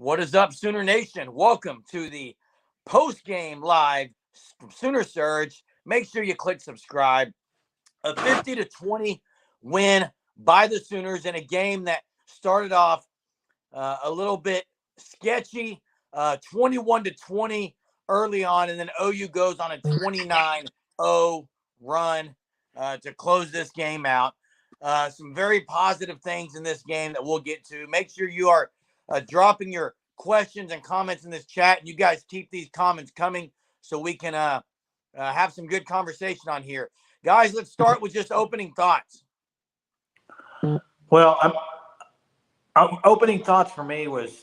What is up, Sooner Nation? Welcome to the Postgame live from Sooner Surge. Make sure you click subscribe. A 50-20 win by the Sooners in a game that started off a little bit sketchy, 21-20 early on, and then OU goes on a 29-0 run to close this game out. Some very positive things in this game that we'll get to. Make sure you are dropping your questions and comments in this chat, and you guys keep these comments coming so we can have some good conversation on here. Guys, let's start with just opening thoughts. Well, opening thoughts for me was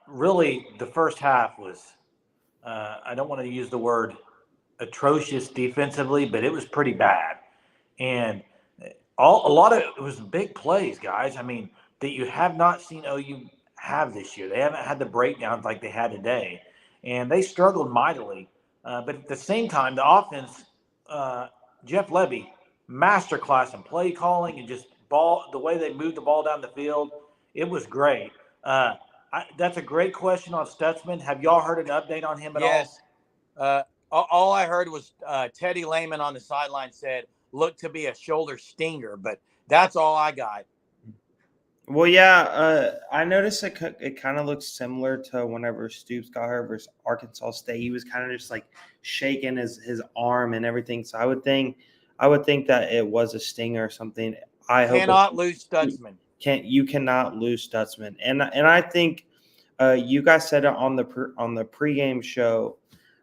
really the first half was, I don't want to use the word atrocious defensively, but it was pretty bad. And a lot of it was big plays, guys. I mean, that you have not seen OU have this year. They haven't had the breakdowns like they had today. And they struggled mightily. But at the same time, the offense, Jeff Levy, masterclass in play calling and just the way they moved the ball down the field. It was great. That's a great question on Stutzman. Have y'all heard an update on him at all? Yes. All I heard was Teddy Lehman on the sideline said, looked to be a shoulder stinger, but that's all I got. Well, yeah, I noticed it kind of looks similar to whenever Stoops got hurt versus Arkansas State. He was kind of just like shaking his arm and everything. So I would think that it was a stinger or something. Cannot lose Stutzman. You cannot lose Stutzman, and I think you guys said it on the pregame show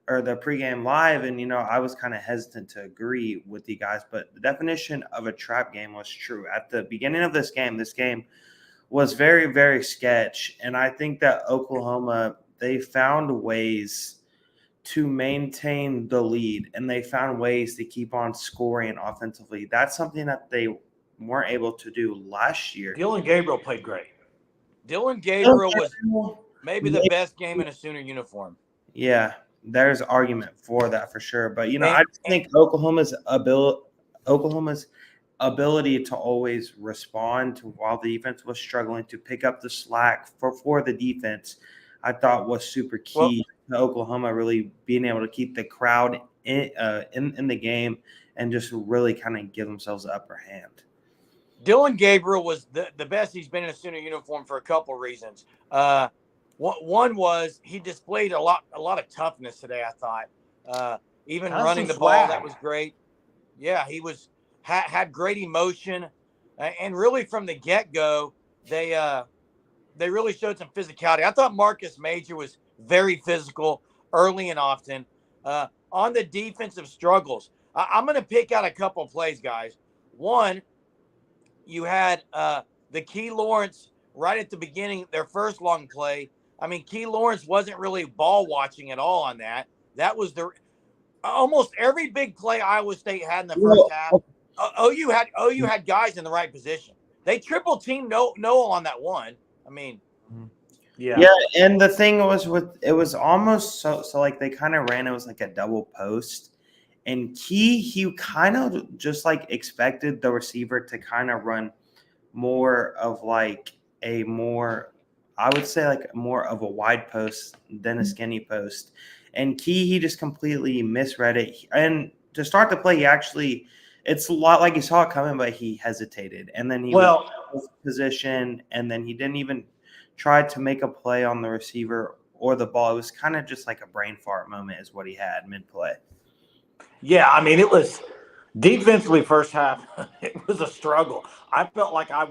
or the pregame live, and I was kind of hesitant to agree with you guys, but the definition of a trap game was true at the beginning of this game. This game was very, very sketch, and I think that Oklahoma, they found ways to maintain the lead, and they found ways to keep on scoring offensively. That's something that they weren't able to do last year. Dylan Gabriel played great. Dylan Gabriel was maybe the best game in a Sooner uniform. Yeah, there's argument for that for sure. But, I think Oklahoma's ability to always respond while the defense was struggling to pick up the slack for the defense, I thought was super key to Oklahoma really being able to keep the crowd in the game and just really kind of give themselves the upper hand. Dylan Gabriel was the best he's been in a Sooner uniform for a couple reasons. One was he displayed a lot of toughness today, I thought. Even running the ball, that was great. Yeah, he had great emotion. And really from the get-go, they really showed some physicality. I thought Marcus Major was very physical early and often. On the defensive struggles, I'm going to pick out a couple of plays, guys. One, you had the Key Lawrence right at the beginning, their first long play. I mean, Key Lawrence wasn't really ball watching at all on that. That was almost every big play Iowa State had in the first half. OU had guys in the right position. They triple teamed Noel on that one. I mean, yeah. And the thing was it was almost so like they kind of ran. It was like a double post. And he kind of just like expected the receiver to kind of run more of like I would say like more of a wide post than a skinny post. And he just completely misread it. And to start the play, it's a lot like he saw it coming, but he hesitated. And then he was in his position, and then he didn't even try to make a play on the receiver or the ball. It was kind of just like a brain fart moment is what he had mid-play. Yeah, I mean, it was defensively first half. It was a struggle. I felt like I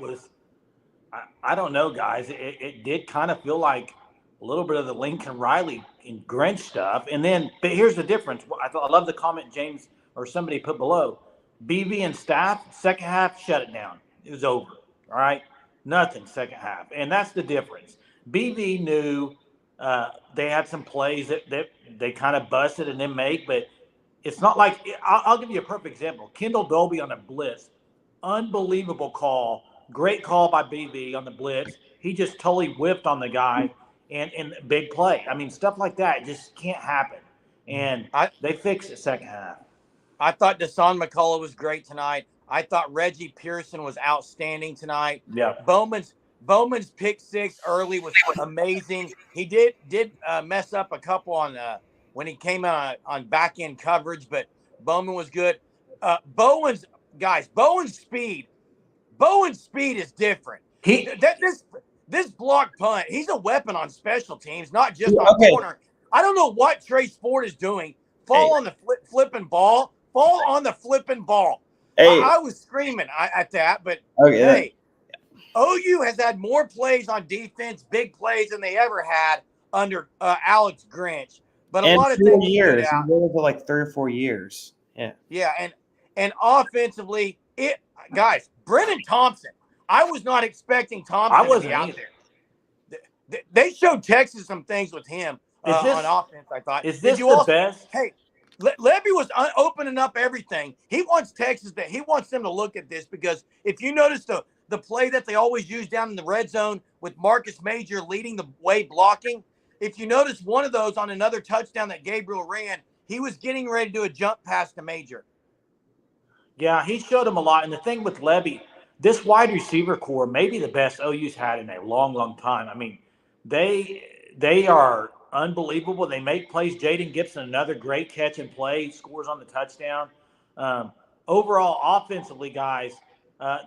don't know, guys. It did kind of feel like a little bit of the Lincoln Riley and Grinch stuff. But here's the difference. I love the comment James or somebody put below. BV and staff, second half, shut it down. It was over. All right? Nothing second half. And that's the difference. BV knew they had some plays that they kind of busted and didn't make, but it's not like I'll give you a perfect example. Kendall Dolby on a blitz, unbelievable call, great call by BV on the blitz. He just totally whipped on the guy and big play. I mean, stuff like that just can't happen. And they fixed it second half. I thought Deshaun McCullough was great tonight. I thought Reggie Pearson was outstanding tonight. Yeah. Bowman's Bowman's pick six early was amazing. He did mess up a couple on when he came on back end coverage, but Bowman was good. Bowen's speed is different. This block punt, he's a weapon on special teams, not just on corner. I don't know what Trace Ford is doing. Fall on the flipping ball. Hey. I was screaming at that, but hey, OU has had more plays on defense, big plays, than they ever had under Alex Grinch. But a lot of things years, for like 3 or 4 years. Yeah, and offensively, Brennan Thompson. I was not expecting Thompson to be out there. They showed Texas some things with him on offense, I thought. Is this the best? Hey, Levy was opening up everything. He wants them to look at this, because if you notice the play that they always use down in the red zone with Marcus Major leading the way blocking, if you notice one of those on another touchdown that Gabriel ran, he was getting ready to do a jump pass to Major. Yeah, he showed him a lot. And the thing with Levy, this wide receiver core may be the best OU's had in a long, long time. I mean, they are unbelievable. They make plays. Jaden Gibson, another great catch and play, scores on the touchdown. Overall, offensively, guys,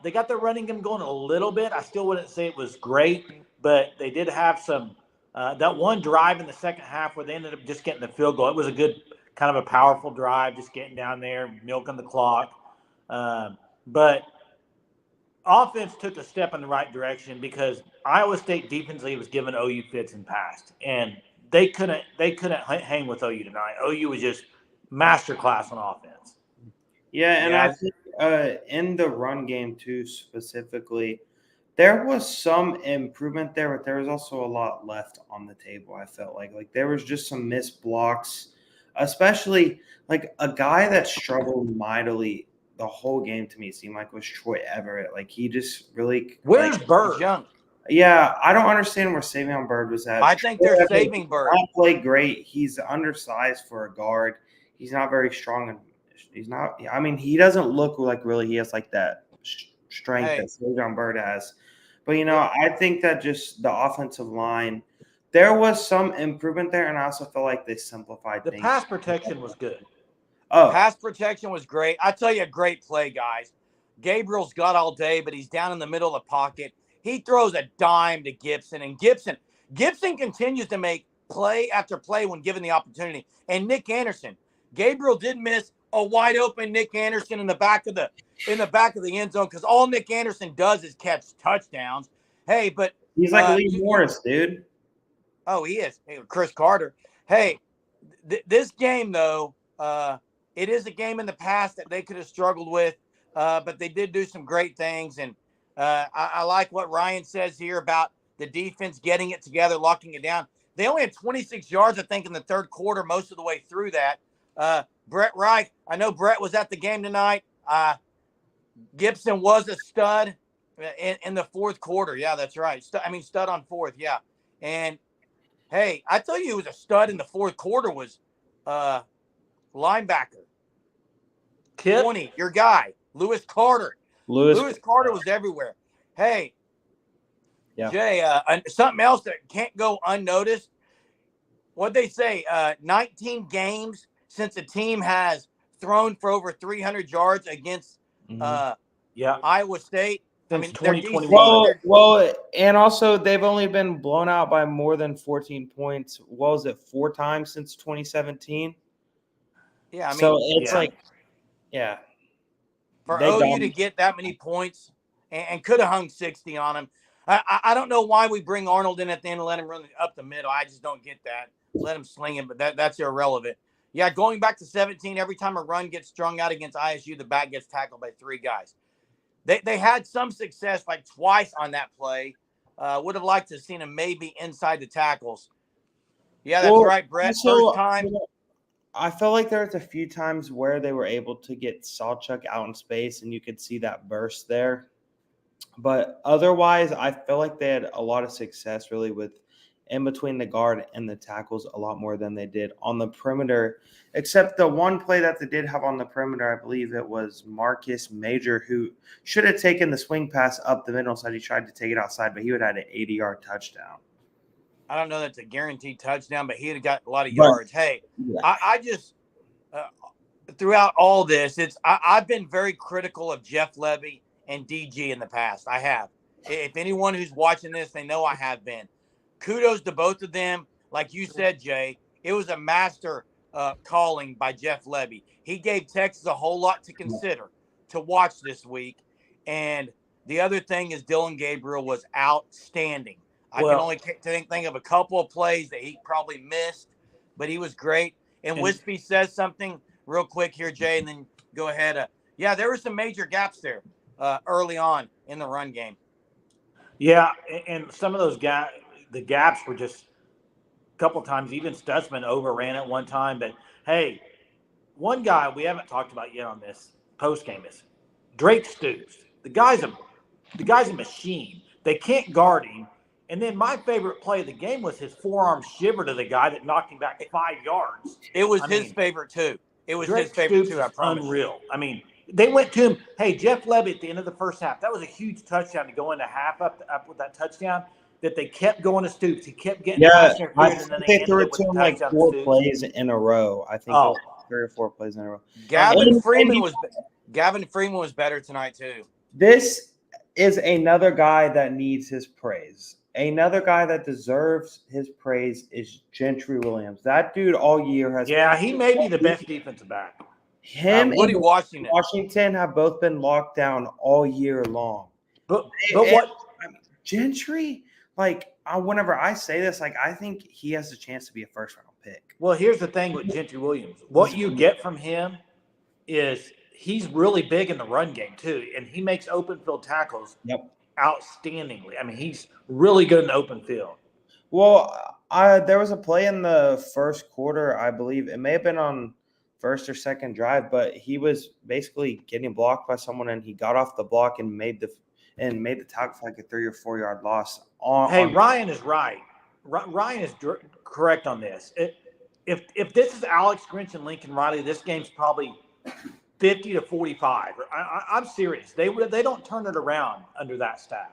they got their running game going a little bit. I still wouldn't say it was great, but they did have some that one drive in the second half where they ended up just getting the field goal. It was a good, kind of a powerful drive, just getting down there, milking the clock. But offense took a step in the right direction, because Iowa State defensively was giving OU fits and passed, and they couldn't hang with OU tonight. OU was just masterclass on offense. Yeah, and I think in the run game too, specifically, there was some improvement there, but there was also a lot left on the table. I felt like there was just some missed blocks, especially like a guy that struggled mightily the whole game to me seemed like was Troy Everett. Like, he just really. Where's Bird? Young. Yeah, I don't understand where Savion Bird was at. I think they're saving Bird. Not play great. He's undersized for a guard. He's not very strong, and he's not. I mean, he doesn't look like really he has like that strength that Savion Bird has. But I think that just the offensive line, there was some improvement there, and I also feel like they simplified things. The pass protection was good. Oh, pass protection was great. I tell you, a great play, guys. Gabriel's got all day, but he's down in the middle of the pocket. He throws a dime to Gibson, and Gibson continues to make play after play when given the opportunity. And Nick Anderson, Gabriel did miss a wide open Nick Anderson in the back of the end zone, because all Nick Anderson does is catch touchdowns. Hey, but he's like Lee Morris, dude. Oh, he is. Hey, Chris Carter. Hey, this game though. It is a game in the past that they could have struggled with, but they did do some great things. And I like what Ryan says here about the defense getting it together, locking it down. They only had 26 yards, I think, in the third quarter, most of the way through that. Brett Reich, I know Brett was at the game tonight. Gibson was a stud in the fourth quarter. Yeah, that's right. Stud on fourth. Yeah. And, hey, I tell you, who was a stud in the fourth quarter was linebacker. 20, your guy, Lewis Carter. Lewis Carter was everywhere. Hey, Jay, something else that can't go unnoticed. What'd they say? 19 games since a team has thrown for over 300 yards against Iowa State. Since 2021. Well, and also they've only been blown out by more than 14 points. What was it, 4 times since 2017? Yeah, so it's for OU to get that many points and could have hung 60 on him. I don't know why we bring Arnold in at the end and let him run up the middle. I just don't get that. Let him sling it, but that's irrelevant. Yeah, going back to 17, every time a run gets strung out against ISU, the back gets tackled by 3 guys. They had some success like twice on that play. Would have liked to have seen him maybe inside the tackles. Yeah, that's right, Brett. First time. I felt like there was a few times where they were able to get Sawchuk out in space, and you could see that burst there. But otherwise, I feel like they had a lot of success really with in between the guard and the tackles a lot more than they did on the perimeter, except the one play that they did have on the perimeter. I believe it was Marcus Major, who should have taken the swing pass up the middle, so he tried to take it outside, but he would have had an 80-yard touchdown. I don't know that's a guaranteed touchdown, but he had got a lot of yards. Hey, yeah. I just throughout all this, I've been very critical of Jeff Levy and DG in the past. I have. If anyone who's watching this, they know I have been. Kudos to both of them. Like you said, Jay, it was a master calling by Jeff Levy. He gave Texas a whole lot to consider, to watch this week. And the other thing is Dillon Gabriel was outstanding. I can only think of a couple of plays that he probably missed, but he was great. And Wispy says something real quick here, Jay, and then go ahead. Yeah, there were some major gaps there early on in the run game. Yeah, and some of those the gaps were just a couple times. Even Stutzman overran it one time. But, hey, one guy we haven't talked about yet on this postgame is Drake Stoops. The guy's a machine. They can't guard him. And then my favorite play of the game was his forearm shiver to the guy that knocked him back 5 yards. It was his favorite, too. It was his favorite, too, I promise. Unreal. I mean, they went to him. Hey, Jeff Levy at the end of the first half, that was a huge touchdown to go into half up with that touchdown that they kept going to Stoops. He kept getting I think they threw it to him like 4 plays in a row. I think 3 or 4 plays in a row. Gavin Freeman was better tonight, too. This is another guy that needs his praise. Another guy that deserves his praise is Gentry Williams. That dude all year has. Yeah, he may be the best defensive back. Him and Washington have both been locked down all year long. But what Gentry, like, whenever I say this, like, I think he has a chance to be a first-round pick. Well, here's the thing with Gentry Williams. What you get from him is he's really big in the run game too, and he makes open field tackles. Yep. Outstandingly. I mean, he's really good in the open field. Well, there was a play in the first quarter, I believe. It may have been on first or second drive, but he was basically getting blocked by someone, and he got off the block and made the tackle for like a 3 or 4 yard loss. Ryan is right. Ryan is correct on this. If this is Alex Grinch and Lincoln Riley, this game's probably 50 to 45. I'm serious. They don't turn it around under that staff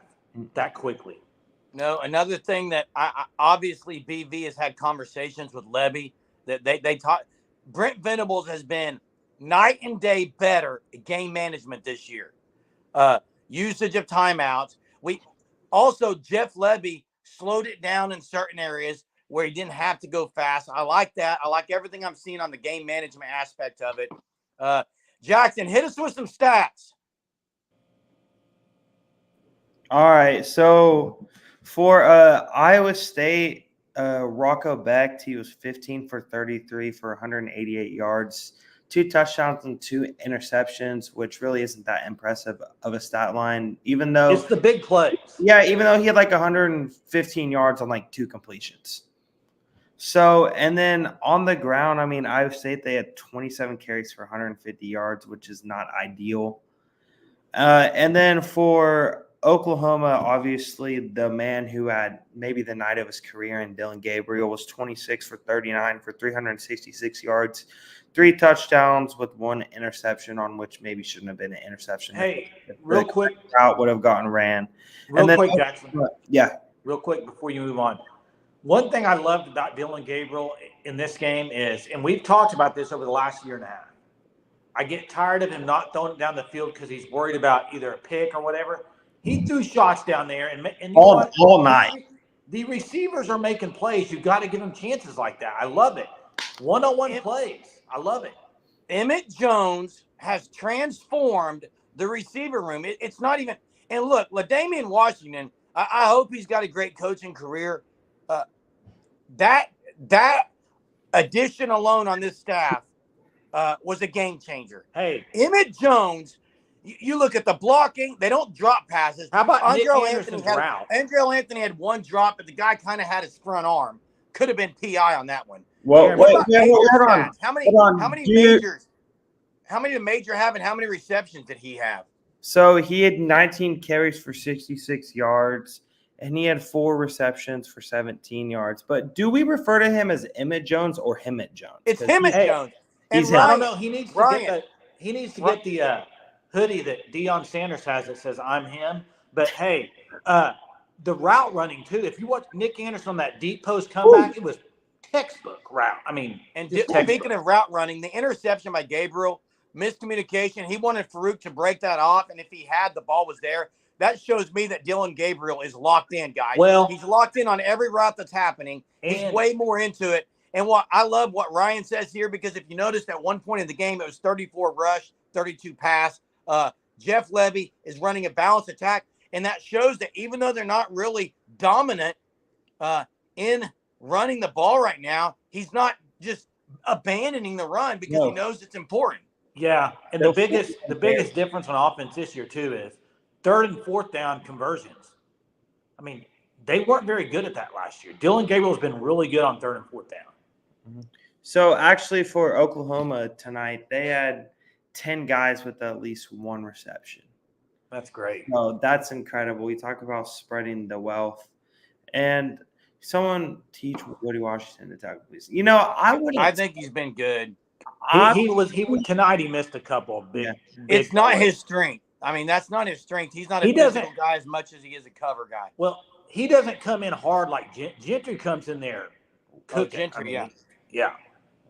that quickly. No, another thing that I obviously BV has had conversations with Levy that they taught. Brent Venables has been night and day better at game management this year. Usage of timeouts. Jeff Levy slowed it down in certain areas where he didn't have to go fast. I like that. I like everything I'm seeing on the game management aspect of it. Jackson, hit us with some stats. All right. So for Iowa State, Rocco Becht, he was 15 for 33 for 188 yards, 2 touchdowns and 2 interceptions, which really isn't that impressive of a stat line, even though it's the big plays. Yeah, even though he had like 115 yards on like 2 completions. So, and then on the ground, I mean, Iowa State, they had 27 carries for 150 yards, which is not ideal. And then for Oklahoma, obviously, the man who had maybe the night of his career in Dillon Gabriel was 26 for 39 for 366 yards, 3 touchdowns with 1 interception, on which maybe shouldn't have been an interception. Hey, real quick. Route would have gotten ran. Real quick, Jackson. Yeah. Real quick before you move on. One thing I loved about Dillon Gabriel in this game is, and we've talked about this over the last year and a half, I get tired of him not throwing it down the field because he's worried about either a pick or whatever. He threw shots down there, and all night. The receivers are making plays. You've got to give them chances like that. I love it. One-on-one plays. I love it. Emmett Jones has transformed the receiver room. It's not even – and look, LaDamian Washington, I hope he's got a great coaching career. That addition alone on this staff was a game changer. Hey, Emmett Jones, you look at the blocking; they don't drop passes. How about Andrell Anthony had 1 drop, but the guy kind of had his front arm. Could have been PI on that one. Well, hold on. How many majors? How many did Major have, and how many receptions did he have? So he had 19 carries for 66 yards. and he had 4 receptions for 17 yards. But do we refer to him as Emmett Jones or Hemmett Jones? It's Hemmett Jones. And I don't know. He needs to get the hoodie that Deion Sanders has that says "I'm him." But hey, the route running too. If you watch Nick Anderson on that deep post comeback, it was textbook route. I mean, and speaking of route running, the interception by Gabriel, miscommunication. He wanted Farouk to break that off, and if he had, the ball was there. That shows me that Dylan Gabriel is locked in, guys. Well, he's locked in on every route that's happening. He's way more into it. And what I love what Ryan says here, because if you noticed at one point in the game, it was 34 rush, 32 pass. Jeff Levy is running a balanced attack, and that shows that even though they're not really dominant in running the ball right now, he's not just abandoning the run because he knows it's important. Yeah, and the biggest difference on offense this year too is 3rd and 4th down conversions. I mean, they weren't very good at that last year. Dylan Gabriel has been really good on 3rd and 4th down. So actually for Oklahoma tonight, they had 10 guys with at least 1 reception. That's great. Oh, that's incredible. We talk about spreading the wealth. And someone teach Woody Washington to tackle, please. I think he's been good. Tonight he missed a couple of big it's not his strength. I mean, that's not his strength. He's not a physical guy as much as he is a cover guy. Well, he doesn't come in hard like Gentry comes in there. Gentry, yeah.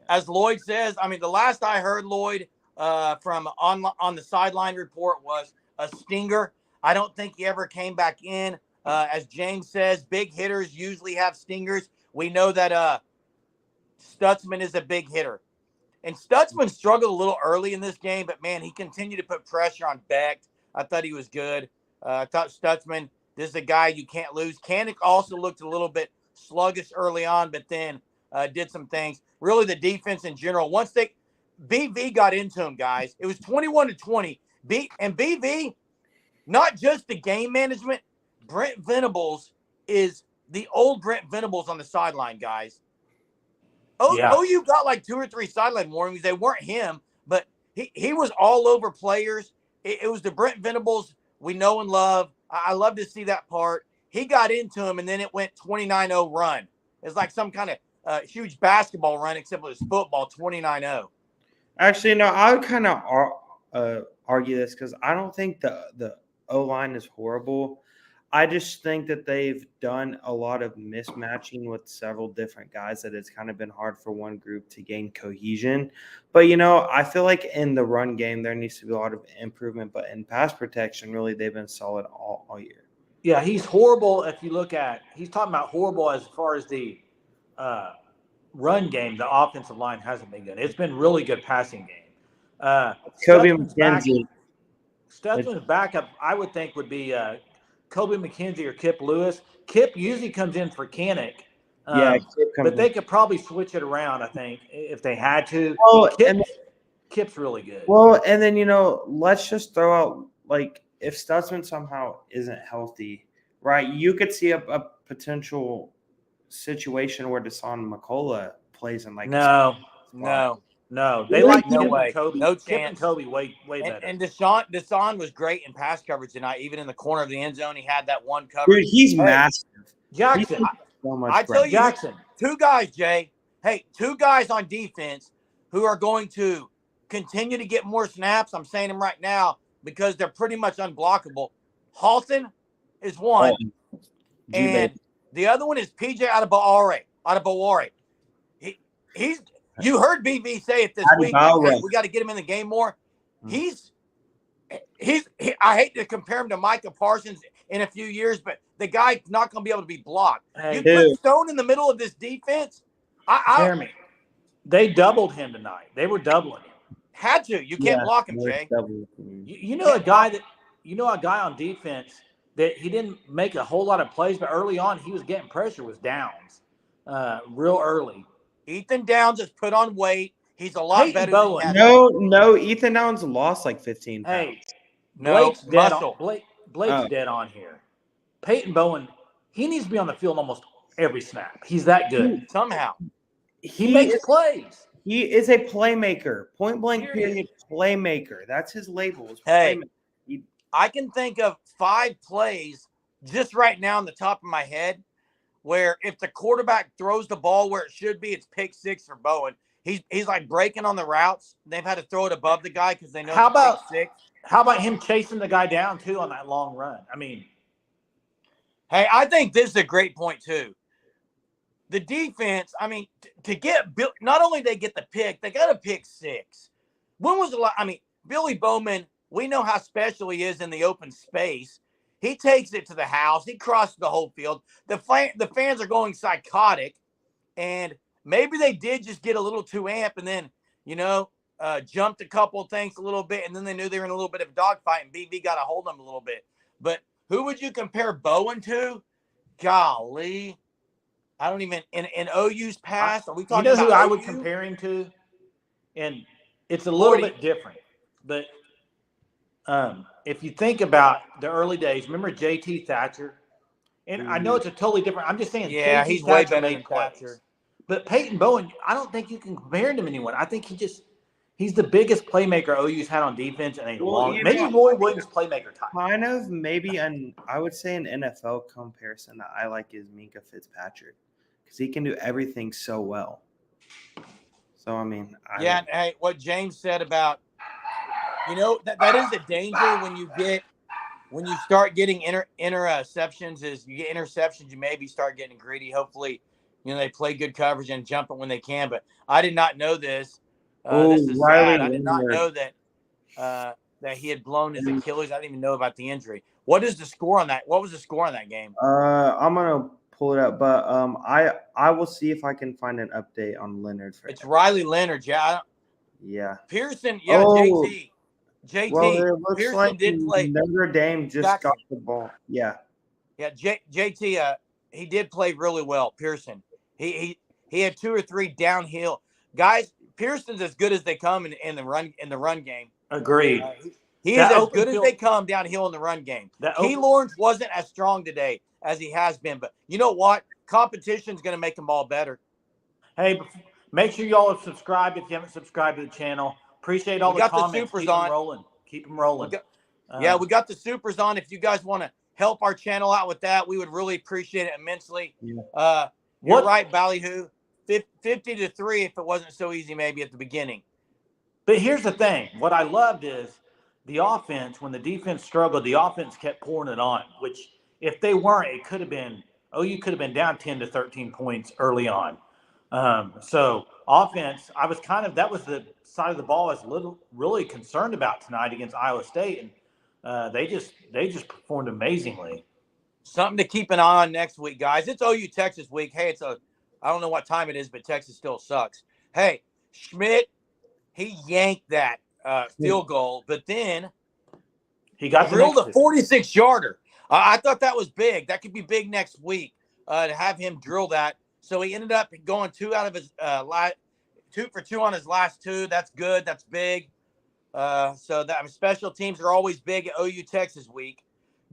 As Lloyd says, I mean, the last I heard, Lloyd, from on the sideline report was a stinger. I don't think he ever came back in. As James says, big hitters usually have stingers. We know that Stutzman is a big hitter. And Stutzman struggled a little early in this game, but, man, he continued to put pressure on Becht. I thought he was good. I thought Stutzman, this is a guy you can't lose. Kanik also looked a little bit sluggish early on, but then did some things. Really, the defense in general, once BV got into him, guys, it was 21-20. BV, not just the game management, Brent Venables is the old Brent Venables on the sideline, guys. OU got like 2 or 3 sideline warnings. They weren't him, but he was all over players. It was the Brent Venables we know and love. I love to see that part. He got into him, and then it went 29-0 run. It's like some kind of huge basketball run, except it was football, 29-0. Actually, no, I would kind of argue this because I don't think the O-line is horrible. I just think that they've done a lot of mismatching with several different guys that it's kind of been hard for one group to gain cohesion. But, I feel like in the run game, there needs to be a lot of improvement. But in pass protection, really, they've been solid all year. Yeah, he's horrible if you look at – he's talking about horrible as far as the run game. The offensive line hasn't been good. It's been really good passing game. Kobe McKenzie. Stutzman's backup, I would think, would be Kobe McKenzie or Kip Lewis. Kip usually comes in for Kanik. But they could probably switch it around, I think, if they had to. Well, Kip's really good. Well, and then, let's just throw out, like, if Stutzman somehow isn't healthy, right, you could see a potential situation where Deshaun McCullough plays in, like, No. They like no Kip way. And Kobe. No Kip chance. and Kobe way better. And Deshaun was great in pass coverage tonight. Even in the corner of the end zone, he had that one coverage. Dude, he's massive. Jackson. I tell you, Jackson. 2 guys, Jay. Hey, 2 guys on defense who are going to continue to get more snaps. I'm saying them right now because they're pretty much unblockable. Halton is one, and the other one is PJ Adebawore. He's. You heard BV say it this week. Like, we got to get him in the game more. He's. I hate to compare him to Micah Parsons in a few years, but the guy's not going to be able to be blocked. You put Stone in the middle of this defense. Jeremy, they doubled him tonight. They were doubling him. Had to. You can't block him, Jay. You know a guy on defense that he didn't make a whole lot of plays, but early on he was getting pressure was Downs, real early. Ethan Downs has put on weight. He's a lot better Bowen. than No, Ethan Downs lost like 15 pounds. Hey, Blake's dead on, Blake's dead on here. Peyton Bowen, he needs to be on the field almost every snap. He's that good. Somehow. He makes plays. He is a playmaker. Point blank period playmaker. That's his label. Hey, I can think of 5 plays just right now on the top of my head, where if the quarterback throws the ball where it should be, it's pick six for Bowen. He's like breaking on the routes. They've had to throw it above the guy because they know it's pick six. How about him chasing the guy down too on that long run? I mean, hey, I think this is a great point too. The defense, I mean, to get not only they get the pick, they got to pick six. When was the last? I mean, Billy Bowman, we know how special he is in the open space. He takes it to the house. He crosses the whole field. The fans are going psychotic, and maybe they did just get a little too amped, and then jumped a couple of things a little bit, and then they knew they were in a little bit of a dogfight, and BV got a hold of them a little bit. But who would you compare Bowen to? Golly. I don't even in OU's past. Are we talking about who I OU? would compare him to? And it's a little bit different. But if you think about the early days, remember JT Thatcher? And I know it's a totally different. I'm just saying, yeah, JT he's Thatcher way better made than plays. Thatcher. But Peyton Bowen, I don't think you can compare him to anyone. I think he's the biggest playmaker OU's had on defense in a long. Maybe Roy Williams playmaker type. Kind of maybe I would say an NFL comparison that I like is Minka Fitzpatrick because he can do everything so well. So I mean, hey, what James said about that is a danger when you start getting interceptions. Is you get interceptions, you maybe start getting greedy. Hopefully, they play good coverage and jump it when they can. But I did not know this. This is sad. I did not know that he had blown his Achilles. I didn't even know about the injury. What is the score on that? What was the score on that game? I'm gonna pull it up, but I will see if I can find an update on Leonard. It's Riley Leonard, yeah. Pearson, JT. Well, it looks Pearson like did play. Notre Dame just got the ball. Yeah. JT. He did play really well. Pearson. He had 2 or 3 downhill guys. Pearson's as good as they come in the run game. Agreed. He is as good as they come downhill in the run game. Key Lawrence wasn't as strong today as he has been, but you know what? Competition's going to make them all better. Hey, make sure y'all have subscribed if you haven't subscribed to the channel. Appreciate all the comments. Keep them rolling. Keep them rolling. We got the supers on. If you guys want to help our channel out with that, we would really appreciate it immensely. Yeah. You're right, Ballyhoo. 50-3 if it wasn't so easy maybe at the beginning. But here's the thing. What I loved is the offense, when the defense struggled, the offense kept pouring it on, which if they weren't, OU could have been down 10 to 13 points early on. So offense, that was the side of the ball I was really concerned about tonight against Iowa State. And they just performed amazingly. Something to keep an eye on next week, guys. It's OU Texas week. Hey, I don't know what time it is, but Texas still sucks. Hey, Schmidt, he yanked that field goal, but then he got drilled a 46-yarder. I thought that was big. That could be big next week to have him drill that. So he ended up going 2 out of his 2 for 2 on his last 2. That's good. That's big. So that special teams are always big at OU Texas week.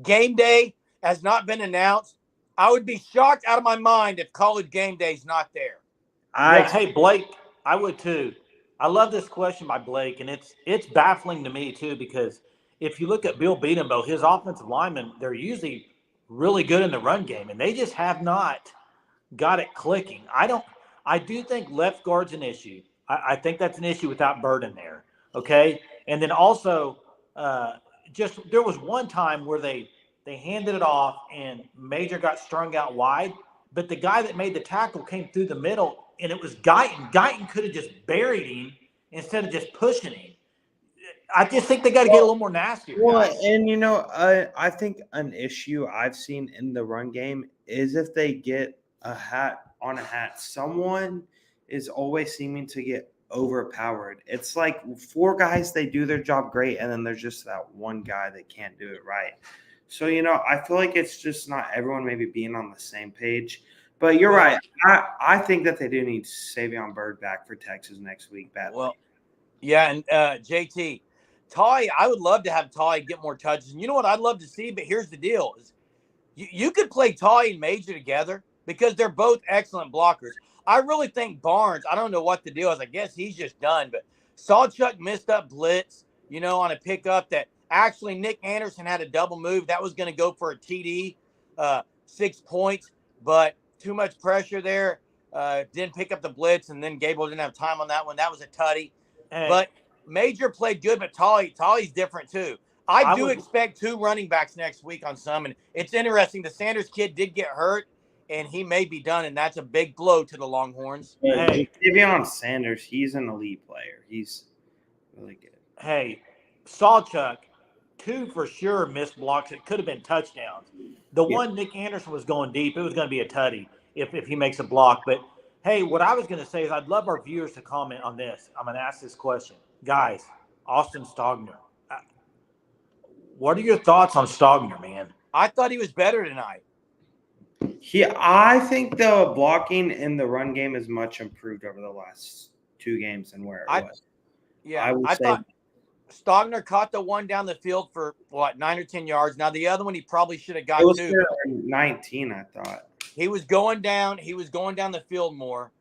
Game day has not been announced. I would be shocked out of my mind if College Game Day is not there. Hey, Blake, I would too. I love this question by Blake, and it's baffling to me too because if you look at Bill Beatenbow, his offensive linemen, they're usually really good in the run game, and they just have not got it clicking. I do think left guard's an issue. I think that's an issue without Bird in there, okay? And then also there was one time where they handed it off and Major got strung out wide, but the guy that made the tackle came through the middle, and it was Guyton. Guyton could have just buried him instead of just pushing him. I just think they got to get a little more nastier. Well, and I think an issue I've seen in the run game is if they get a hat, someone is always seeming to get overpowered. It's like 4 guys, they do their job great, and then there's just that one guy that can't do it right. So, I feel like it's just not everyone maybe being on the same page. But you're right. I think that they do need Savion Byrd back for Texas next week badly. Well, yeah, and JT, Ty, I would love to have Ty get more touches. And you know what I'd love to see? But here's the deal. Is you could play Ty and Major together because they're both excellent blockers. I really think Barnes, I don't know what the deal is. I guess he's just done. But Sawchuk missed up blitz, on a pickup that actually Nick Anderson had a double move. That was going to go for a TD. 6 points, but too much pressure there. Didn't pick up the blitz, and then Gable didn't have time on that one. That was a tutty. Hey, But Major played good, but Tolly's different too. I do expect 2 running backs next week on some, and it's interesting. The Sanders kid did get hurt, and he may be done, and that's a big blow to the Longhorns. Hey, Davion Sanders, he's an elite player. He's really good. Hey, Sawchuck, 2 for sure missed blocks. It could have been touchdowns. The one Nick Anderson was going deep. It was going to be a tutty if he makes a block. But, hey, what I was going to say is I'd love our viewers to comment on this. I'm going to ask this question. Guys, Austin Stogner. What are your thoughts on Stogner, man? I thought he was better tonight. I think the blocking in the run game is much improved over the last 2 games than where it was. Yeah, I thought Stogner caught the one down the field for 9 or 10 yards. Now the other one he probably should have got. It was 19, I thought. He was going down. He was going down the field more.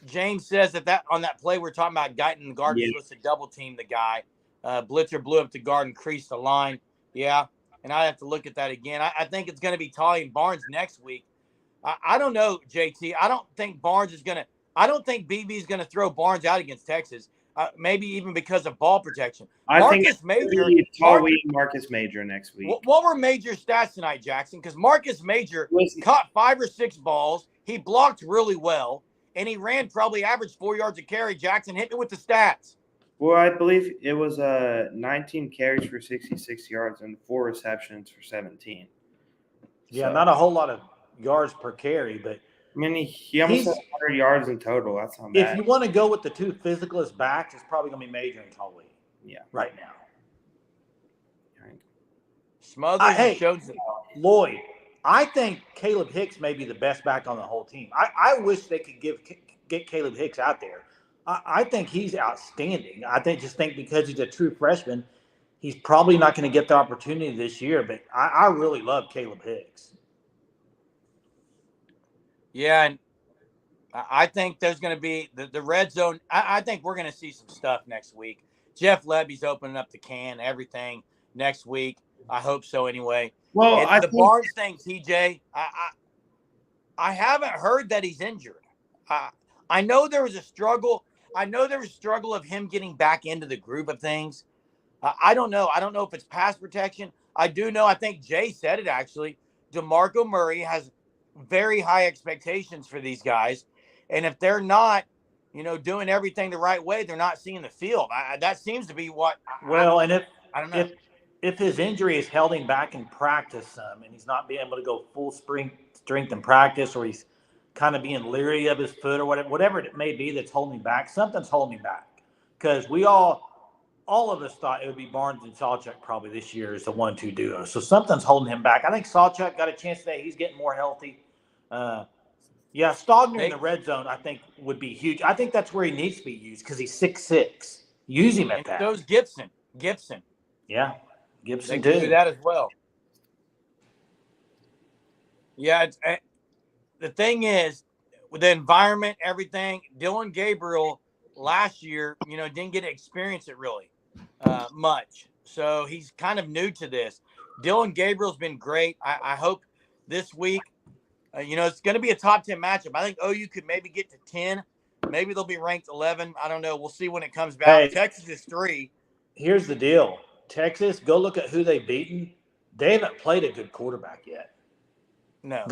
James says that on that play we're talking about, Guyton and Gardner was supposed to double team the guy. Blitzer blew up the guard and creased the line. Yeah, and I have to look at that again. I think it's going to be Tolly and Barnes next week. I don't know, JT. I don't think Barnes is going to. I don't think BB is going to throw Barnes out against Texas. Maybe even because of ball protection. I think it's Marcus Major next week. What were Major's stats tonight, Jackson? Because Marcus Major caught 5 or 6 balls. He blocked really well, and he ran probably average 4 yards a carry. Jackson, hit me with the stats. Well, I believe it was 19 carries for 66 yards and 4 receptions for 17. Yeah, not a whole lot of yards per carry, but I mean, he almost had 100 yards in total. That's not bad. If you want to go with the 2 physicalist backs, it's probably going to be Major and Tully. Yeah, right now. Smothers shows it. Lloyd, I think Caleb Hicks may be the best back on the whole team. I wish they could get Caleb Hicks out there. I think he's outstanding. I think because he's a true freshman, he's probably not going to get the opportunity this year. But I really love Caleb Hicks. Yeah, and I think there's going to be the red zone. I think we're going to see some stuff next week. Jeff Levy's opening up the can, everything next week. I hope so anyway. Well, the Barnes thing, TJ, I haven't heard that he's injured. I know there was a struggle. I know there was a struggle of him getting back into the groove of things. I don't know. I don't know if it's pass protection. I do know, I think Jay said it actually, DeMarco Murray has very high expectations for these guys. And if they're not, doing everything the right way, they're not seeing the field. That seems to be what. And I don't know. If his injury has held him back in practice some, and he's not being able to go full strength in practice, or he's kind of being leery of his foot or whatever it may be that's holding him back, something's holding him back. Because we all of us thought it would be Barnes and Sawchuck probably this year as the 1-2 duo. So something's holding him back. I think Sawchuck got a chance today. He's getting more healthy. Stogner in the red zone, I think, would be huge. I think that's where he needs to be used because he's 6'6". Use him at that. Those Gibson. Yeah, Gibson they too. Do that as well. Yeah, the thing is, with the environment, everything, Dylan Gabriel last year, didn't get to experience it really much. So he's kind of new to this. Dylan Gabriel's been great. I hope this week, it's going to be a top 10 matchup. I think OU could maybe get to 10. Maybe they'll be ranked 11. I don't know. We'll see when it comes back. Hey, Texas is 3. Here's the deal. Texas, go look at who they've beaten. They haven't played a good quarterback yet. No.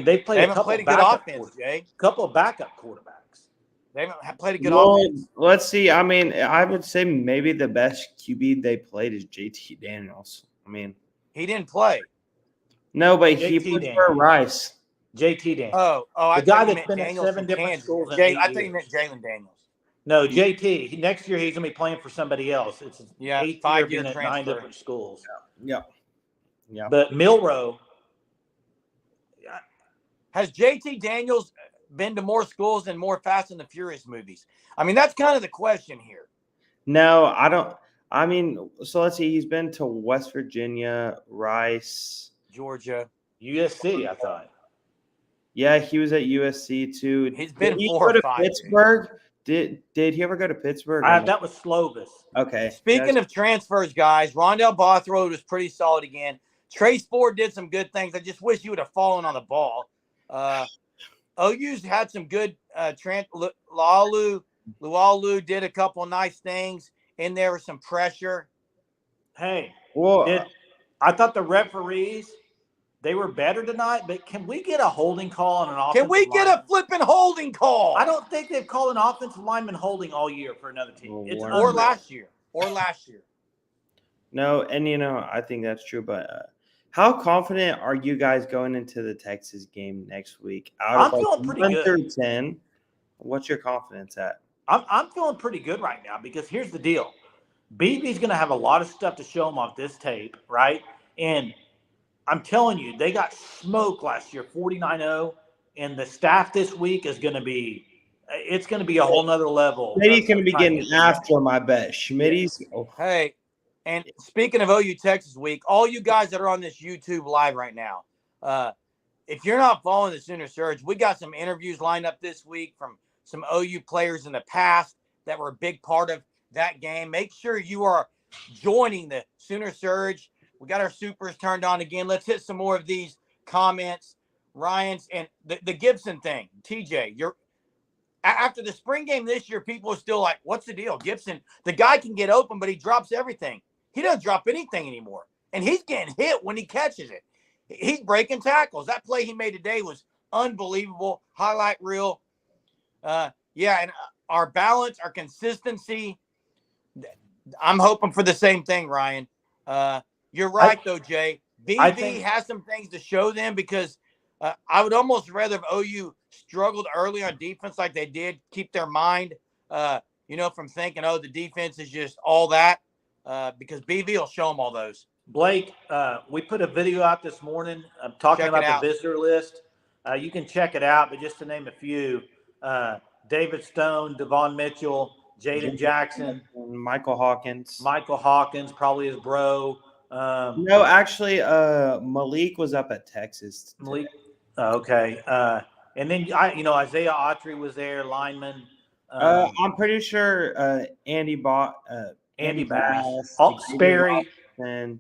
They played a couple of good offense, Jay. Couple of backup quarterbacks. They haven't played a good offense. Let's see. I mean, I would say maybe the best QB they played is JT Daniels. I mean, he didn't play. No, but he played for Rice. JT Daniels. Oh, the guy that's been at 7 different schools. I thought you meant Jalen Daniels. No, JT. Next year he's going to be playing for somebody else. It's 5-year at 9 different schools. Yeah. But Milroe. Has JT Daniels been to more schools than more Fast and the Furious movies? I mean, that's kind of the question here. No, I don't. I mean, so let's see. He's been to West Virginia, Rice, Georgia, USC, I thought. Yeah, he was at USC too. He's been 4 or 5. Pittsburgh. Did he ever go to Pittsburgh? That was Slovis. Okay. Speaking of transfers, guys, Rondell Bothroyd was pretty solid again. Trace Ford did some good things. I just wish he would have fallen on the ball. OU's had some good Lualu did a couple of nice things in there with some pressure. Hey, I thought the referees, they were better tonight, but can we get a holding call on an offensive Can we get a flipping holding call? I don't think they've called an offensive lineman holding all year for another team. Or last year. No, and I think that's true, but how confident are you guys going into the Texas game next week? I'm feeling pretty good. 1 through 10, what's your confidence at? I'm feeling pretty good right now because here's the deal. BB's going to have a lot of stuff to show him off this tape, right? And I'm telling you, they got smoked last year, 49-0, and the staff this week is going to be – it's going to be a whole nother level. Schmitty's going to be getting after him, I bet. Schmitty's Hey, and speaking of OU Texas week, all you guys that are on this YouTube live right now, if you're not following the Sooner Surge, we got some interviews lined up this week from some OU players in the past that were a big part of that game. Make sure you are joining the Sooner Surge. We got our supers turned on again. Let's hit some more of these comments. Ryan's and the Gibson thing. TJ, you're after the spring game this year, people are still like, what's the deal? Gibson, the guy can get open, but he drops everything. He doesn't drop anything anymore. And he's getting hit when he catches it. He's breaking tackles. That play he made today was unbelievable. Highlight reel. And our balance, our consistency. I'm hoping for the same thing, Ryan. You're right, though, Jay. BV has some things to show them because I would almost rather if OU struggled early on defense like they did, keep their mind, from thinking, the defense is just all that, because BV will show them all those. Blake, we put a video out this morning talking about the visitor list. You can check it out, but just to name a few, David Stone, Devon Mitchell, Jaden Jackson, Michael Hawkins, probably his bro. No, actually, Malik was up at Texas. Malik, okay. And then Isaiah Autry was there, lineman. I'm pretty sure Andy Bass, Sperry, and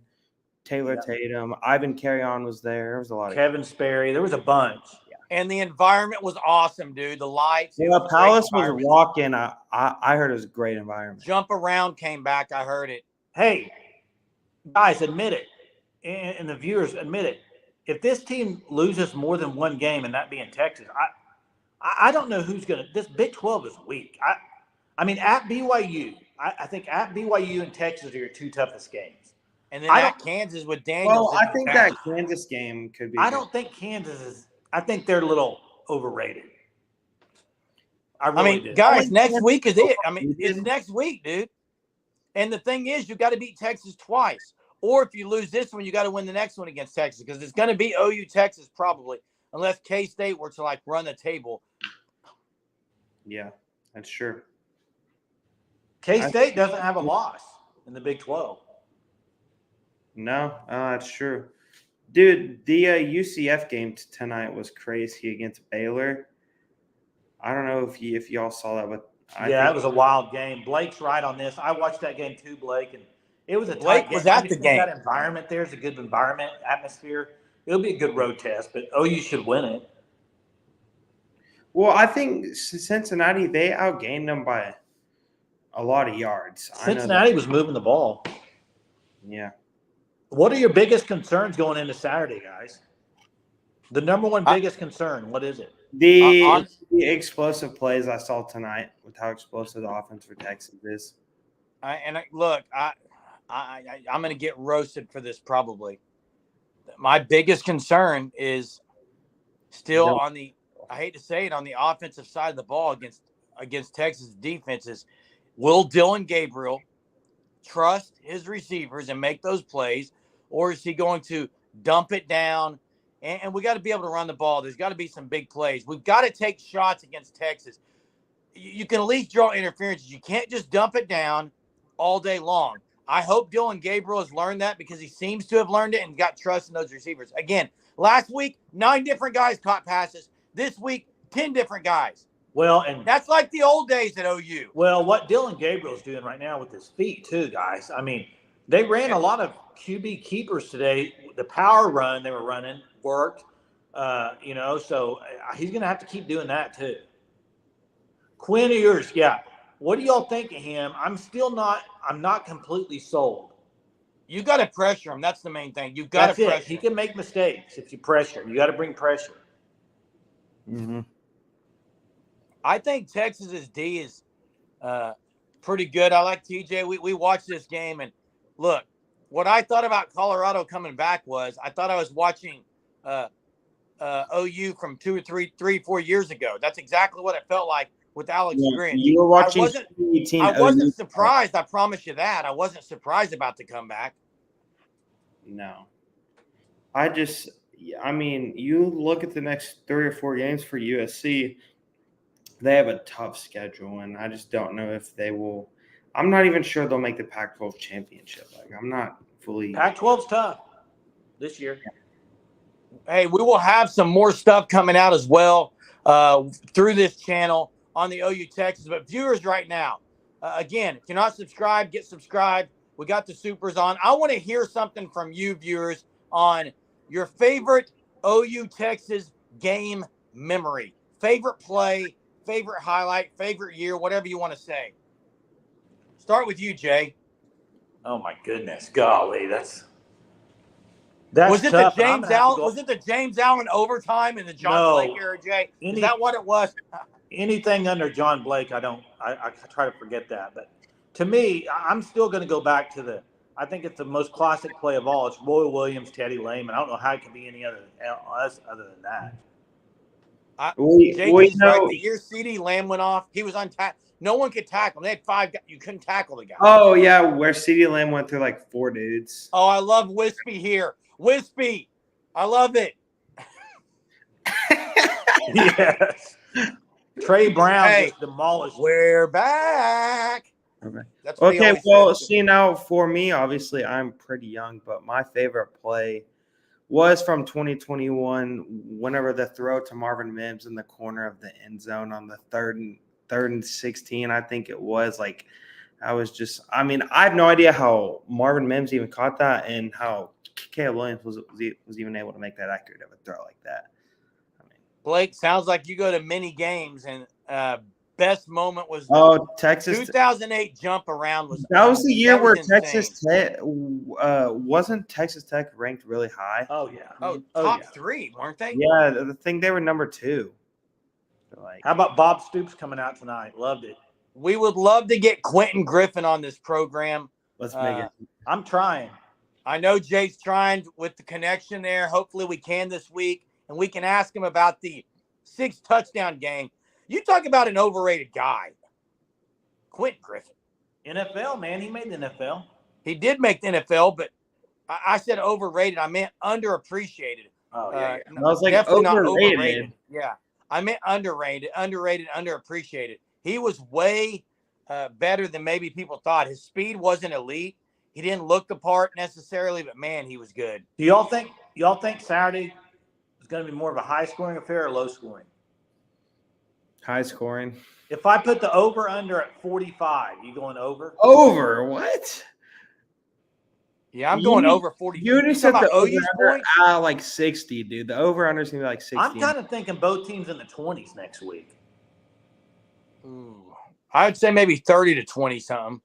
Taylor Tatum, Ivan Carrion was there. There was a lot of Kevin Sperry. There was a bunch. Yeah. And the environment was awesome, dude. The lights. Yeah, Palace was walking. I heard it was a great environment. Jump around came back. I heard it. Hey, guys, admit it, and the viewers admit it. If this team loses more than one game, and that being Texas, I don't know who's going to – this Big 12 is weak. I mean, at BYU, I think at BYU and Texas are your two toughest games. And then at Kansas with Daniels. Well, I think that Kansas game could be – I don't think Kansas is – I think they're a little overrated. Guys, next week is it. It's next week, dude. And the thing is, you got to beat Texas twice. Or if you lose this one, you got to win the next one against Texas because it's going to be OU Texas probably, unless K-State were to run the table. Yeah, that's true. K-State doesn't have a loss in the Big 12. No, that's true. Dude, the UCF game tonight was crazy against Baylor. I don't know if y'all saw that, but it was a wild game. Blake's right on this. I watched that game too, Blake, and it was a Blake tight was game. at the game. That environment there is a good environment, atmosphere. It'll be a good road test, but OU should win it. Well, I think Cincinnati, they outgained them by a lot of yards. Cincinnati was moving the ball. Yeah. What are your biggest concerns going into Saturday, guys? The number one biggest concern, what is it? The explosive plays I saw tonight with how explosive the offense for Texas is. I'm going to get roasted for this probably. My biggest concern is still on the – I hate to say it, on the offensive side of the ball against Texas defenses. Will Dylan Gabriel trust his receivers and make those plays, or is he going to dump it down? And we got to be able to run the ball. There's got to be some big plays. We've got to take shots against Texas. You can at least draw interferences. You can't just dump it down all day long. I hope Dylan Gabriel has learned that because he seems to have learned it and got trust in those receivers. Again, last week, 9 different guys caught passes. This week, 10 different guys. Well, and that's like the old days at OU. Well, what Dylan Gabriel's doing right now with his feet too, guys. I mean, They ran a lot of QB keepers today. The power run they were running worked, so he's going to have to keep doing that too. Quinn Ewers, yeah. What do y'all think of him? I'm not completely sold. You got to pressure him. That's the main thing. You've got to pressure him. He can make mistakes if you pressure him. You got to bring pressure. Mm-hmm. I think Texas's D is pretty good. I like TJ. We watched this game, and look, what I thought about Colorado coming back was I thought I was watching OU from 4 years ago. That's exactly what it felt like with Alex Grin. You were watching. I wasn't surprised. I promise you that. I wasn't surprised about the comeback. No. You look at the next 3 or 4 games for USC, they have a tough schedule, and I just don't know if they will. I'm not even sure they'll make the Pac-12 championship. I'm not fully. Pac-12's tough this year. Hey, we will have some more stuff coming out as well through this channel on the OU Texas. But viewers right now, again, if you're not subscribed, get subscribed. We got the supers on. I want to hear something from you viewers on your favorite OU Texas game memory, favorite play, favorite highlight, favorite year, whatever you want to say. Start with you, Jay. Oh my goodness, golly, that's was it tough. The James Allen? Was it the James Allen overtime in the John Blake era, Jay? Is that what it was? Anything under John Blake, I try to forget that. But to me, I'm still going to go back to I think it's the most classic play of all. It's Roy Williams, Teddy Lehman. I don't know how it could be any other than that. JT's right. The year CD Lamb went off, he was untackled. No one could tackle him. They had 5 guys. You couldn't tackle the guy. Oh, yeah, where CD Lamb went through 4 dudes. Oh, I love Wispy here. Wispy. I love it. Yes. Trey Brown just demolished. We're back. Okay. That's what okay. Well, see, now for me, obviously, I'm pretty young, but my favorite play was from 2021. Whenever the throw to Marvin Mims in the corner of the end zone on the third and 16, I think it was. I have no idea how Marvin Mims even caught that and how Caleb Williams was even able to make that accurate of a throw like that. Blake, sounds like you go to many games, and best moment was Texas 2008 jump around that was the year where Texas Tech wasn't Texas Tech ranked really high. Top 3, weren't they? Yeah, the thing they were number 2. How about Bob Stoops coming out tonight? Loved it. We would love to get Quentin Griffin on this program. Let's make it. I'm trying. I know Jay's trying with the connection there. Hopefully we can this week, and we can ask him about the 6 touchdown game. You talk about an overrated guy. Quentin Griffin. NFL, man. He made the NFL. He did make the NFL, but I said overrated. I meant underappreciated. Oh, yeah. I was definitely overrated. Not overrated. Yeah. I meant underrated, underappreciated. He was way better than maybe people thought. His speed wasn't elite. He didn't look the part necessarily, but man, he was good. Do y'all think Saturday is going to be more of a high-scoring affair or low-scoring? High scoring. If I put the over-under at 45, you going over? Over? What? Yeah, I'm going over 40. You already said the over-under 60, dude. The over-under is going to be 60. I'm kind of thinking both teams in the 20s next week. Ooh, I would say maybe 30 to 20 something.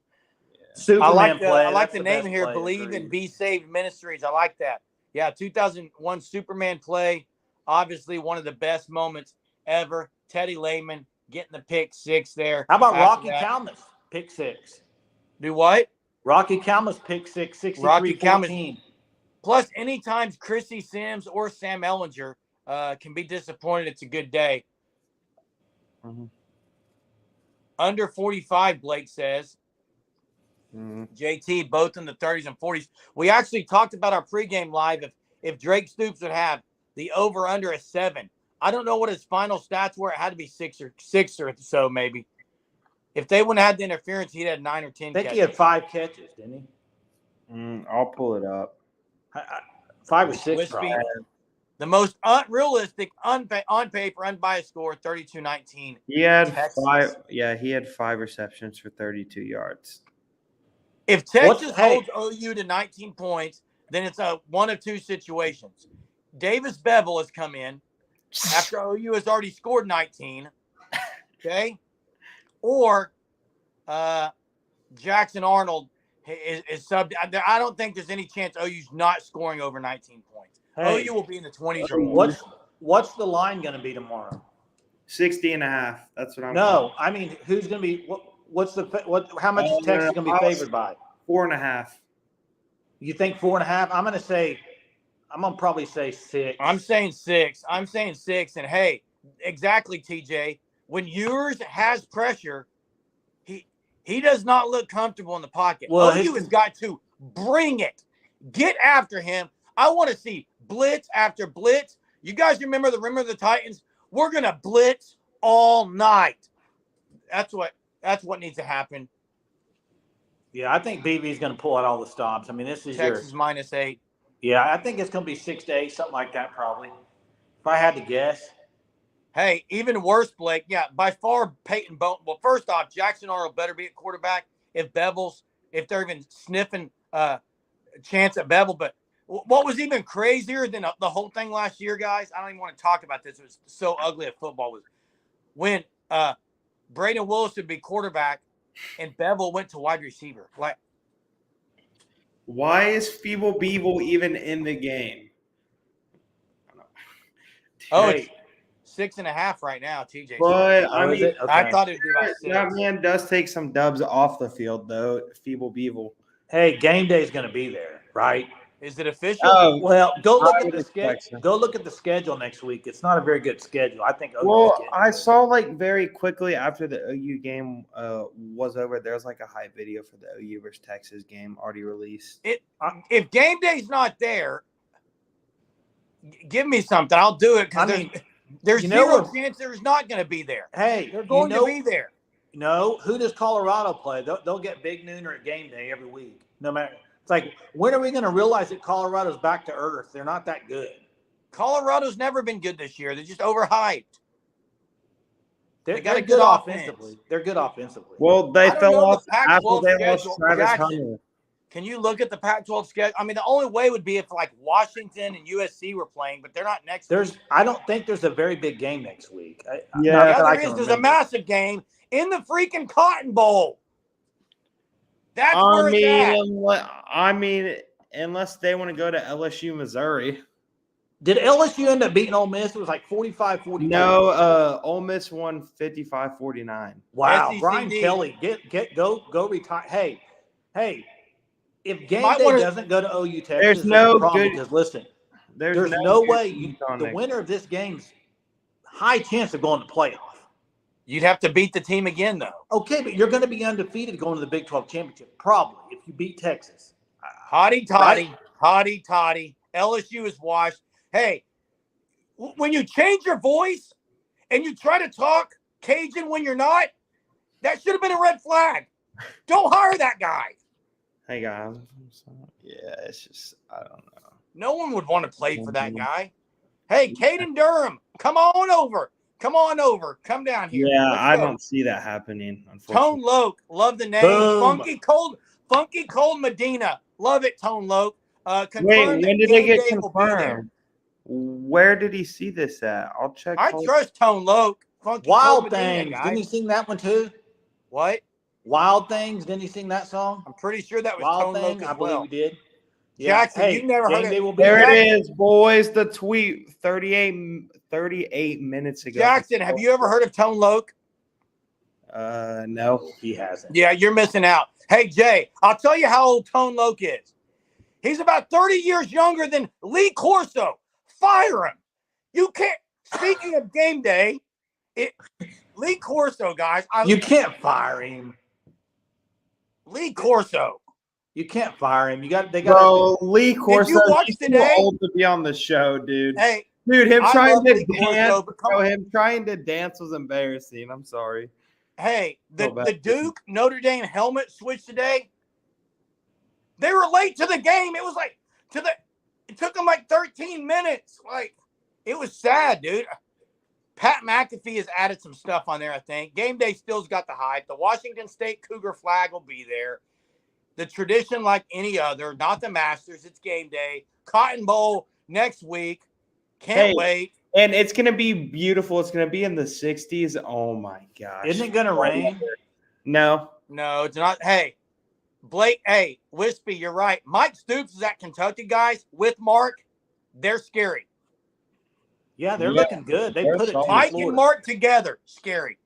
Superman I like the name here. Believe in Be Saved Ministries. I like that. Yeah, 2001 Superman play. Obviously, one of the best moments ever. Teddy Lehman getting the pick 6 there. How about Rocky Kalmus pick 6? Do what? Rocky Kalmus pick 6, 63-14. Plus, anytime Chrissy Sims or Sam Ellinger can be disappointed, it's a good day. Mm-hmm. Under 45, Blake says. Mm-hmm. JT, both in the 30s and 40s. We actually talked about our pregame live if Drake Stoops would have the over-under a 7. I don't know what his final stats were. It had to be 6 or so, maybe. If they wouldn't have had the interference, he'd had 9 or 10 I think catches. he had 5 catches, didn't he? I'll pull it up. 5 or 6, probably. The most unrealistic, on paper, unbiased score, 32-19. He had 5. Yeah, he had 5 receptions for 32 yards. If Texas holds OU to 19 points, then it's one of two situations. Davis Bevel has come in after OU has already scored 19, okay? Or Jackson Arnold is subbed. I don't think there's any chance OU's not scoring over 19 points. Hey, OU will be in the 20s or more. What's the line going to be tomorrow? 60.5. That's what I'm. No, I mean, who's going to be? How much is Texas going to be favored by? 4.5. You think 4.5? I'm going to probably say 6. I'm saying 6. And hey, exactly, TJ. When Ewers has pressure, he does not look comfortable in the pocket. Well, OU has got to bring it. Get after him. I want to see blitz after blitz. You guys remember the Titans? We're going to blitz all night. That's what needs to happen. Yeah, I think BV is going to pull out all the stops. I mean, this is Texas -8. Yeah, I think it's going to be 6 to 8, something like that probably. If I had to guess. Hey, even worse, Blake. Yeah, by far Peyton Bowen. Well, first off, Jackson Arnold better be at quarterback if they're even sniffing a chance at Bevel. But what was even crazier than the whole thing last year, guys, I don't even want to talk about this. It was so ugly at football. Was when Braden Willis would be quarterback and Bevel went to wide receiver. Like, why is Feeble Beeble even in the game? Oh, it's 6.5 right now, TJ. But I mean, okay. I thought it'd be about 6. That man does take some dubs off the field, though. Feeble Beeble. Hey, game day is going to be there, right? Is it official? Oh, well, go look at the schedule. Go look at the schedule next week. It's not a very good schedule. I think. I saw very quickly after the OU game was over, there was a hype video for the OU versus Texas game already released. If game day's not there, give me something. I'll do it because there's zero chance there's not going to be there. Hey, they're going to be there. No, who does Colorado play? They'll get Big Nooner at game day every week, no matter. It's like, when are we going to realize that Colorado's back to earth? They're not that good. Colorado's never been good this year. They're just overhyped. They got a good offensively. They're good offensively. Well, they fell off after they lost Travis Hunter. Can you look at the Pac-12 schedule? I mean, the only way would be if Washington and USC were playing, but they're not next week. I don't think there's a very big game next week. There's a massive game in the freaking Cotton Bowl. That's where it's at. I mean, unless they want to go to LSU, Missouri. Did LSU end up beating Ole Miss? It was like 45-42. No, Ole Miss won 55-49. Wow, SEC Brian Kelly, go retire. Hey, if game day doesn't go to OU Texas, there's no problem because listen, there's no way the winner of this game's high chance of going to playoff. You'd have to beat the team again, though. Okay, but you're going to be undefeated going to the Big 12 championship, probably, if you beat Texas. Hotty toddy. LSU is washed. Hey, when you change your voice and you try to talk Cajun when you're not, that should have been a red flag. Don't hire that guy. Hey, guys. Yeah, it's just, I don't know. No one would want to play for that guy. Hey, Caden Durham, come on over. Come down here. Yeah, I don't see that happening, unfortunately. Tone Loke, love the name. Boom. Funky Cold Medina. Love it, Tone Loke. Wait, when did they get confirmed? Where did he see this at? I'll check. I trust Tone Loke. Wild Things. Didn't he sing that one too? What? Wild Things. Didn't he sing that song? I'm pretty sure that was Wild Tone Loke as I believe he did. Jackson, you never heard it. There it is, boys. The tweet 38 minutes ago. Jackson, have you ever heard of Tone Loke? No, he hasn't. Yeah, you're missing out. Hey, Jay, I'll tell you how old Tone Loke is. He's about 30 years younger than Lee Corso. Fire him. You can't. Speaking of game day, Lee Corso, guys. You can't fire him. Lee Corso. You can't fire him. Lee Corso. Did you watch he's today? Too old to be on the show, dude. Hey, dude, him trying to dance was embarrassing. I'm sorry. Hey, the Duke Notre Dame helmet switch today. They were late to the game. It was it took them 13 minutes. It was sad, dude. Pat McAfee has added some stuff on there, I think. Game day still's got the hype. The Washington State Cougar flag will be there. the tradition like any other, not the Masters. It's game day. Cotton Bowl next week. Can't wait. And it's going to be beautiful. It's going to be in the 60s. Oh, my gosh. Isn't it going to rain? No. No, it's not. Hey, Blake, hey, Wispy, you're right. Mike Stoops is at Kentucky, guys, with Mark. They're scary. Yeah, they're looking good. They put it to Mike and Mark together. Scary.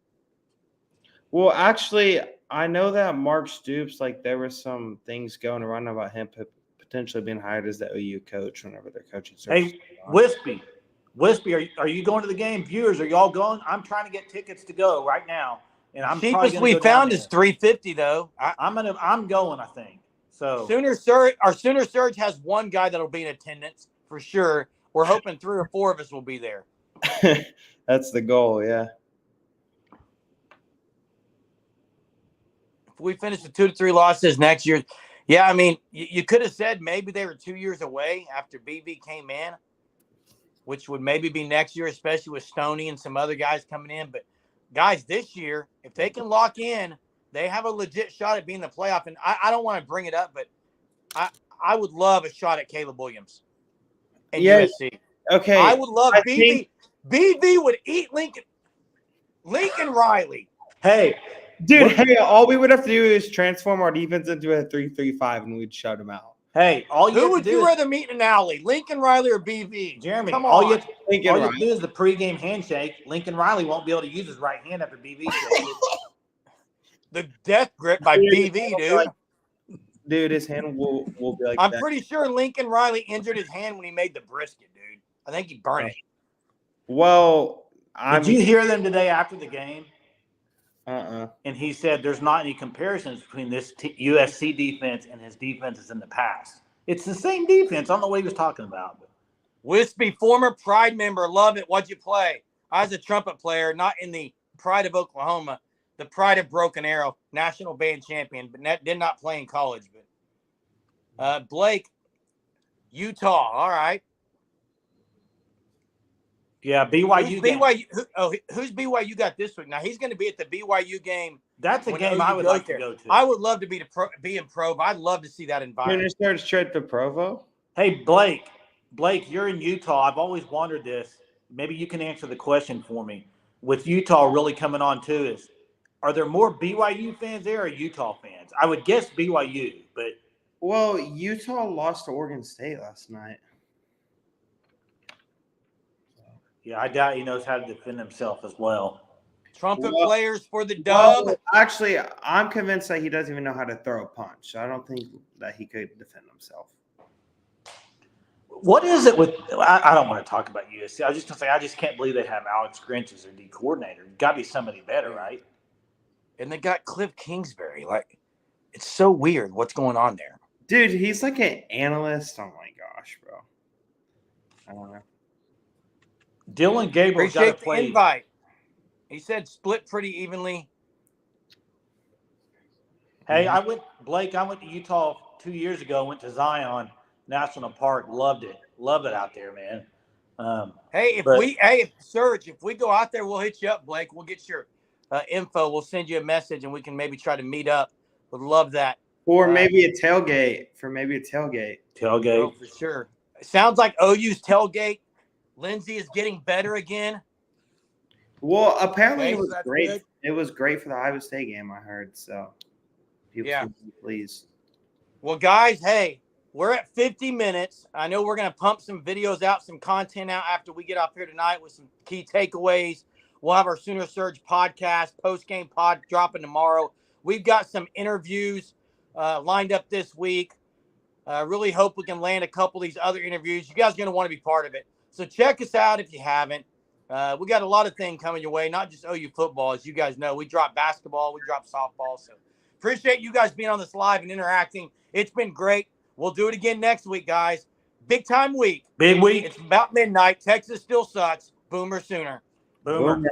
Well, actually, I know that Mark Stoops, like there were some things going around about him potentially being hired as the OU coach whenever they're coaching. Hey, Wispy, are you going to the game? Viewers, are y'all going? I'm trying to get tickets to go right now, and I'm cheapest we found is $350 though. I'm going. I think so. Our Sooner Surge has one guy that'll be in attendance for sure. We're hoping 3 or 4 of us will be there. That's the goal, yeah. If we finish with 2 to 3 losses next year, yeah, I mean, you could have said maybe they were 2 years away after BV came in, which would maybe be next year, especially with Stoney and some other guys coming in. But guys, this year, if they can lock in, they have a legit shot at being the playoff. And I don't want to bring it up, but I would love a shot at Caleb Williams and USC. Okay. I would love BV. BV would eat Lincoln Riley. Hey, dude, all we would have to do is transform our defense into a 3-3-5 and we'd shut them out. Hey, who would you rather meet in an alley, Lincoln Riley or BV? Jeremy, come on. All you have to do is the pregame handshake. Lincoln Riley won't be able to use his right hand after BV shakes it. The death grip by BV, dude. Dude, his hand will be like I'm pretty sure Lincoln Riley injured his hand when he made the brisket, dude. I think he burned it. Well, did you hear them today after the game? And he said there's not any comparisons between this USC defense and his defenses in the past. It's the same defense. I don't know what he was talking about. Wispy, former Pride member, love it. What'd you play? I was a trumpet player, not in the Pride of Oklahoma, the Pride of Broken Arrow, national band champion, but did not play in college. But Blake, Utah, all right. Yeah, BYU. Who's BYU got this week? Now he's going to be at the BYU game. That's a game I would like to go to. I would love to be in Provo. I'd love to see that environment. Started straight to Provo. Hey, Blake, you're in Utah. I've always wondered this. Maybe you can answer the question for me. With Utah really coming on too, are there more BYU fans there or Utah fans? I would guess BYU, but Utah lost to Oregon State last night. Yeah, I doubt he knows how to defend himself as well. Trumpet players for the dub. Actually, I'm convinced that he doesn't even know how to throw a punch. So I don't think that he could defend himself. What is it with – I don't want to talk about USC. I was just going to say I just can't believe they have Alex Grinch as their D coordinator. It's got to be somebody better, right? And they got Cliff Kingsbury. Like, it's so weird what's going on there. Dude, he's like an analyst. Oh, my gosh, bro. I don't know. Dylan Gabriel's got to play. The invite. He said split pretty evenly. Hey, I went to Utah 2 years ago. Went to Zion National Park. Loved it. Love it out there, man. Serge, if we go out there, we'll hit you up, Blake. We'll get your info. We'll send you a message, and we can maybe try to meet up. Would love that. Or maybe a tailgate. Tailgate. Oh, for sure. It sounds like OU's tailgate. Lindsay is getting better again. Well, apparently it was great. Good. It was great for the Iowa State game, I heard. So, please. Well, guys, hey, we're at 50 minutes. I know we're going to pump some videos out, some content out after we get off here tonight with some key takeaways. We'll have our Sooner Surge podcast, post-game pod dropping tomorrow. We've got some interviews lined up this week. Really hope we can land a couple of these other interviews. You guys are going to want to be part of it. So check us out if you haven't. We got a lot of things coming your way, not just OU football. As you guys know, we drop basketball, we drop softball. So appreciate you guys being on this live and interacting. It's been great. We'll do it again next week, guys. Big time week. Big week. It's about midnight. Texas still sucks. Boomer Sooner. Boomer.